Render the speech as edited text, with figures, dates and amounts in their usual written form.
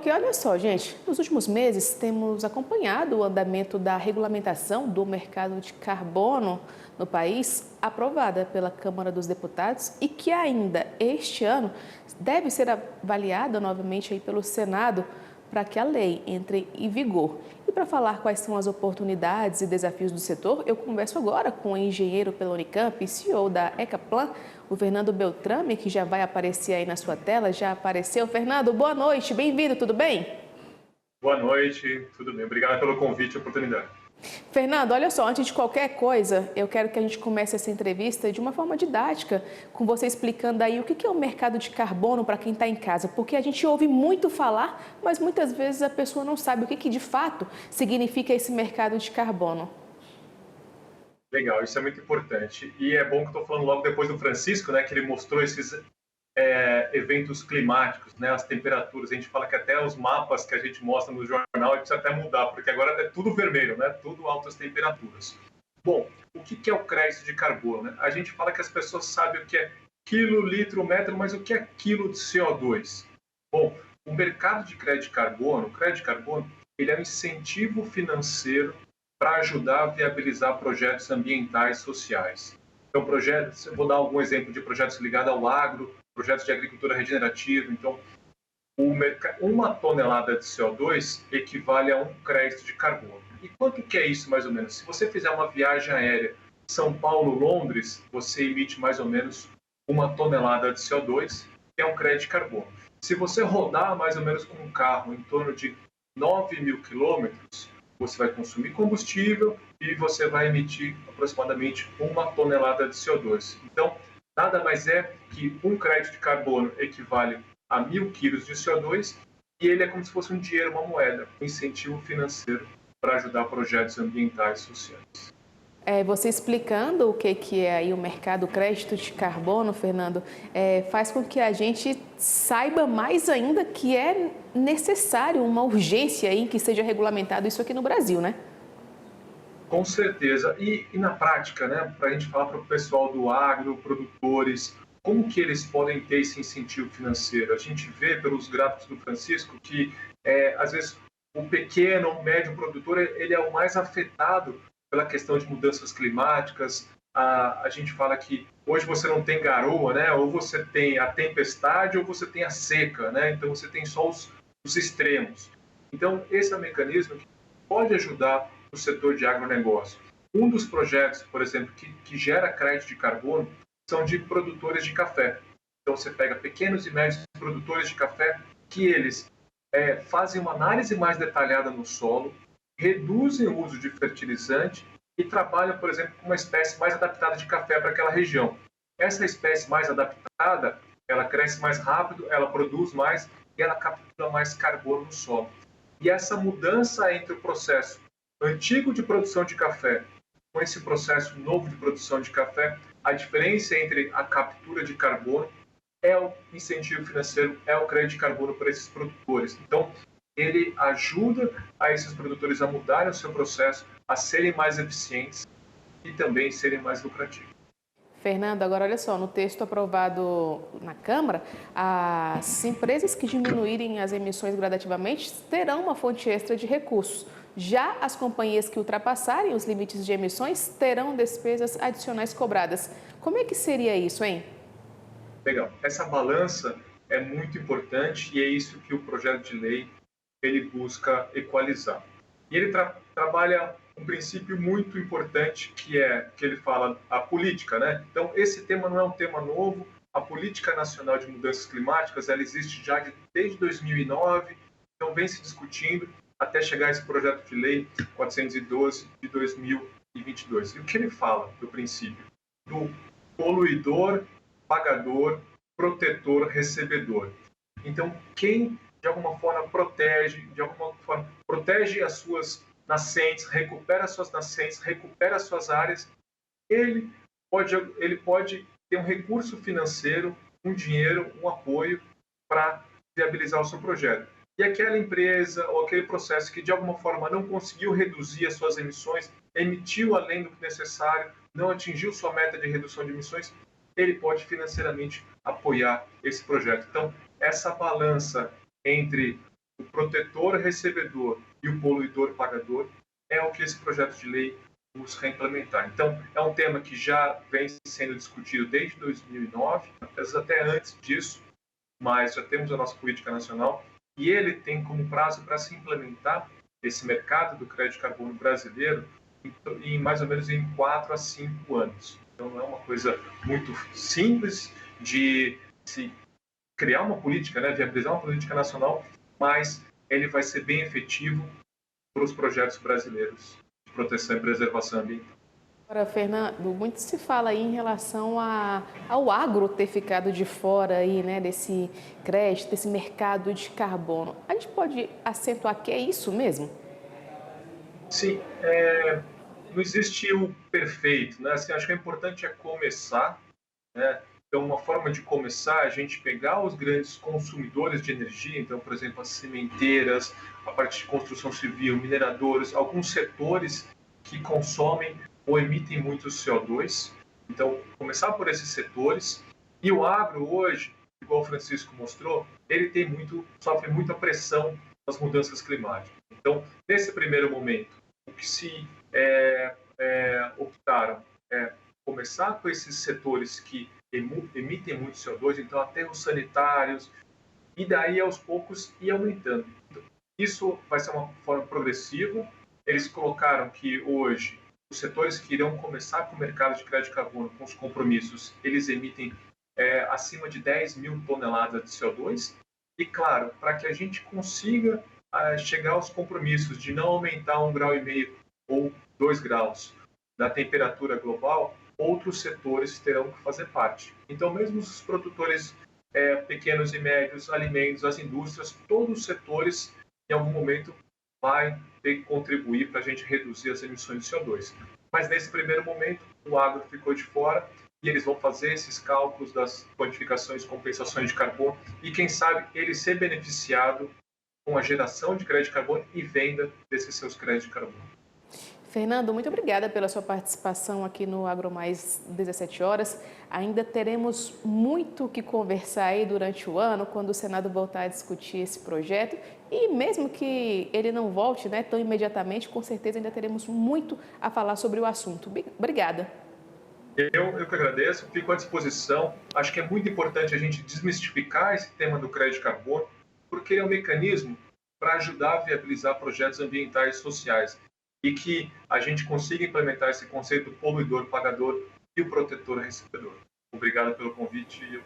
Porque olha só, gente, nos últimos meses temos acompanhado o andamento da regulamentação do mercado de carbono no país, aprovada pela Câmara dos Deputados e que ainda este ano deve ser avaliada novamente aí pelo Senado para que a lei entre em vigor. E para falar quais são as oportunidades e desafios do setor, eu converso agora com o engenheiro pela Unicamp e CEO da Ecaplan, o Fernando Beltrame, que já vai aparecer aí na sua tela. Já apareceu. Fernando, boa noite, bem-vindo, tudo bem? Boa noite, tudo bem? Obrigado pelo convite e oportunidade. Fernando, olha só, antes de qualquer coisa, eu quero que a gente comece essa entrevista de uma forma didática, com você explicando aí o que é o mercado de carbono para quem está em casa, porque a gente ouve muito falar, mas muitas vezes a pessoa não sabe o que de fato significa esse mercado de carbono. Legal, isso é muito importante. E é bom que estou falando logo depois do Francisco, né, que ele mostrou esses eventos climáticos, né, as temperaturas. A gente fala que até os mapas que a gente mostra no jornal precisa até mudar, porque agora é tudo vermelho, né, tudo altas temperaturas. Bom, o que é o crédito de carbono, né? A gente fala que as pessoas sabem o que é quilo, litro, metro, mas o que é quilo de CO2? Bom, o mercado de o crédito de carbono, ele é um incentivo financeiro para ajudar a viabilizar projetos ambientais e sociais. Então, projetos, eu vou dar algum exemplo de projetos ligados ao agro, projetos de agricultura regenerativa. Então, uma tonelada de CO2 equivale a um crédito de carbono. E quanto que é isso, mais ou menos? Se você fizer uma viagem aérea São Paulo-Londres, você emite mais ou menos uma tonelada de CO2, que é um crédito de carbono. Se você rodar mais ou menos com um carro em torno de 9.000 quilômetros, você vai consumir combustível e você vai emitir aproximadamente uma tonelada de CO2. Então, nada mais é que um crédito de carbono equivale a 1.000 quilos de CO2 e ele é como se fosse um dinheiro, uma moeda, um incentivo financeiro para ajudar projetos ambientais e sociais. Você explicando o que é aí o mercado crédito de carbono, Fernando, faz com que a gente saiba mais ainda que é necessário uma urgência em que seja regulamentado isso aqui no Brasil, né? Com certeza. E na prática, né, para a gente falar para o pessoal do agro, produtores, como que eles podem ter esse incentivo financeiro? A gente vê pelos gráficos do Francisco que, às vezes, o pequeno, o médio produtor, ele é o mais afetado pela questão de mudanças climáticas. A gente fala que hoje você não tem garoa, né? Ou você tem a tempestade ou você tem a seca, né? Então você tem só os extremos. Então esse é um mecanismo que pode ajudar o setor de agronegócio. Um dos projetos, por exemplo, que gera crédito de carbono são de produtores de café. Então você pega pequenos e médios produtores de café que eles fazem uma análise mais detalhada no solo, reduzem o uso de fertilizante e trabalham, por exemplo, com uma espécie mais adaptada de café para aquela região. Essa espécie mais adaptada, ela cresce mais rápido, ela produz mais e ela captura mais carbono no solo. E essa mudança entre o processo antigo de produção de café com esse processo novo de produção de café, a diferença entre a captura de carbono é o incentivo financeiro, é o crédito de carbono para esses produtores. Então, ele ajuda a esses produtores a mudarem o seu processo, a serem mais eficientes e também serem mais lucrativos. Fernando, agora olha só, no texto aprovado na Câmara, as empresas que diminuírem as emissões gradativamente terão uma fonte extra de recursos. Já as companhias que ultrapassarem os limites de emissões terão despesas adicionais cobradas. Como é que seria isso, hein? Legal. Essa balança é muito importante e é isso que o projeto de lei ele busca equalizar. E ele trabalha um princípio muito importante que ele fala a política, né? Então esse tema não é um tema novo. A política nacional de mudanças climáticas ela existe já desde 2009, então vem se discutindo até chegar a esse projeto de lei 412 de 2022. E o que ele fala do princípio do poluidor, pagador, protetor, recebedor. Então quem de alguma forma protege as suas nascentes, recupera as suas nascentes, recupera as suas áreas, ele pode ter um recurso financeiro, um dinheiro, um apoio para viabilizar o seu projeto. E aquela empresa ou aquele processo que de alguma forma não conseguiu reduzir as suas emissões, emitiu além do necessário, não atingiu sua meta de redução de emissões, ele pode financeiramente apoiar esse projeto. Então, essa balança entre o protetor recebedor e o poluidor pagador, é o que esse projeto de lei busca implementar. Então, é um tema que já vem sendo discutido desde 2009, às vezes até antes disso, mas já temos a nossa política nacional e ele tem como prazo para se implementar esse mercado do crédito de carbono brasileiro em mais ou menos em 4 a 5 anos. Então, não é uma coisa muito simples de se criar uma política, né, viabilizar uma política nacional, mas ele vai ser bem efetivo para os projetos brasileiros de proteção e preservação ambiental. Agora, Fernando, muito se fala aí em relação ao agro ter ficado de fora aí, né, desse crédito, desse mercado de carbono. A gente pode acentuar que é isso mesmo? Sim, não existe o perfeito, né? Assim, acho que o importante é começar, né? Então, uma forma de começar é a gente pegar os grandes consumidores de energia, então, por exemplo, as cimenteiras, a parte de construção civil, mineradores, alguns setores que consomem ou emitem muito CO2. Então, começar por esses setores. E o agro hoje, igual o Francisco mostrou, ele sofre muita pressão das mudanças climáticas. Então, nesse primeiro momento, o que se optaram é começar com esses setores que emitem muito CO2, então aterros sanitários, e daí aos poucos ir aumentando. Isso vai ser uma forma progressiva. Eles colocaram que hoje os setores que irão começar com o mercado de crédito de carbono, com os compromissos, eles emitem acima de 10 mil toneladas de CO2. E claro, para que a gente consiga chegar aos compromissos de não aumentar 1,5 grau ou 2 graus da temperatura global, outros setores terão que fazer parte. Então, mesmo os produtores pequenos e médios, alimentos, as indústrias, todos os setores, em algum momento, vai ter que contribuir para a gente reduzir as emissões de CO2. Mas, nesse primeiro momento, o agro ficou de fora e eles vão fazer esses cálculos das quantificações, compensações de carbono e, quem sabe, ele ser beneficiado com a geração de crédito de carbono e venda desses seus créditos de carbono. Fernando, muito obrigada pela sua participação aqui no AgroMais 17 horas. Ainda teremos muito o que conversar aí durante o ano, quando o Senado voltar a discutir esse projeto. E mesmo que ele não volte, né, tão imediatamente, com certeza ainda teremos muito a falar sobre o assunto. Obrigada. Eu que agradeço, fico à disposição. Acho que é muito importante a gente desmistificar esse tema do crédito de carbono, porque é um mecanismo para ajudar a viabilizar projetos ambientais e sociais e que a gente consiga implementar esse conceito do poluidor pagador e o protetor recebedor. Obrigado pelo convite.